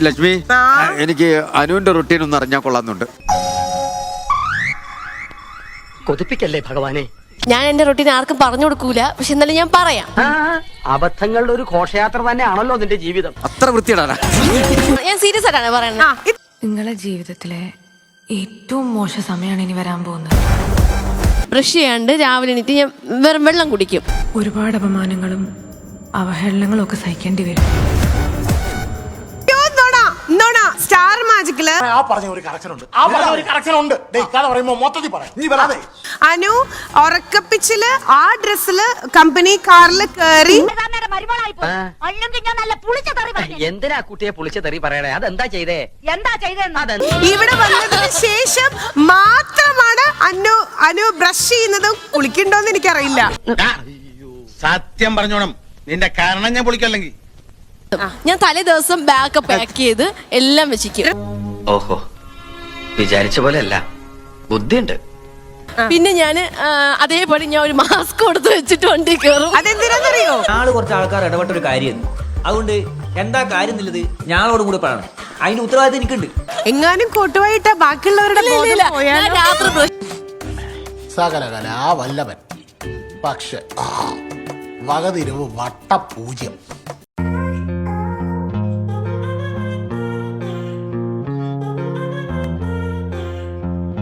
ലക്ഷ്മി, എനിക്ക് അനുവിന്റെ റുട്ടീൻ ഒന്ന് അറിഞ്ഞാൽ കൊള്ളാന്നുണ്ട്. കൊതിപ്പിക്കല്ലേ ഭഗവാനെ. ഞാൻ എന്റെ റൊട്ടീൻ ആർക്കും പറഞ്ഞു കൊടുക്കൂല, പക്ഷെ എന്നാലും ഞാൻ പറയാം. അബദ്ധങ്ങളുടെ ഒരു ഘോഷയാത്ര തന്നെയാണല്ലോ നിന്റെ ജീവിതം. അത്ര വൃത്തിയിടാനാ ഞാൻ സീരിയസ് ആയിട്ടാണ് പറയുന്നത്. നിങ്ങളെ ജീവിതത്തിലെ ഏറ്റവും മോശം സമയമാണ് ഇനി വരാൻ പോകുന്നത്. ബ്രഷ് ചെയ്യാണ്ട് രാവിലെ എണീറ്റ് ഞാൻ വെറും വെള്ളം കുടിക്കും. ഒരുപാട് അപമാനങ്ങളും അവഹേളനങ്ങളും ഒക്കെ സഹിക്കേണ്ടി വരും. സ്റ്റാർ മാജിക്കില് അനു ഉറക്കപ്പിച്ചില് ആ ഡ്രസ്സില് കമ്പനി കാറില് കേറി എന്തിനാ കുട്ടിയെ പുളിച്ച തെറി പറയണേ? അതെന്താ ചെയ്തേ? ഇവിടെ വന്നതിന് ശേഷം മാത്രമാണ് അനു ബ്രഷ് ചെയ്യുന്നതും കുളിക്കണ്ടോന്ന് എനിക്കറിയില്ല. സത്യം പറഞ്ഞോണം, നിന്റെ കാരണം ഞാൻ പൊളിക്കല്ലെങ്കിൽ. ഞാൻ തലേ ദിവസം ബാഗ് പാക്ക് ചെയ്ത് എല്ലാം വെച്ചിരിക്കും. ഓഹോ, വിചാരിച്ച പോലെ അല്ല, ബുദ്ധിയുണ്ട്. പിന്നെ ഞാന് അതേപോലെ ഞാൻ ഒരു മാസ്ക് കൊടുത്ത് വെച്ചിട്ട് വണ്ടി കയറും. അതെന്തിനാന്നറിയോ? ഞങ്ങള് കുറച്ച് ആൾക്കാർ ഇടപെട്ട ഒരു കാര്യം, അതുകൊണ്ട് എന്താ കാര്യം എന്നുള്ളത് ഞങ്ങളോടും കൂടെ പറയണം. അതിന്റെ ഉത്തരവാദിത്തം എനിക്കുണ്ട്. എങ്ങാനും കൊട്ടുവായിട്ട ബാക്കിയുള്ളവരുടെ രാത്രി സകലകല വല്ലഭൻ, പക്ഷെ വകതിരിവ് വട്ടപൂജ്യം.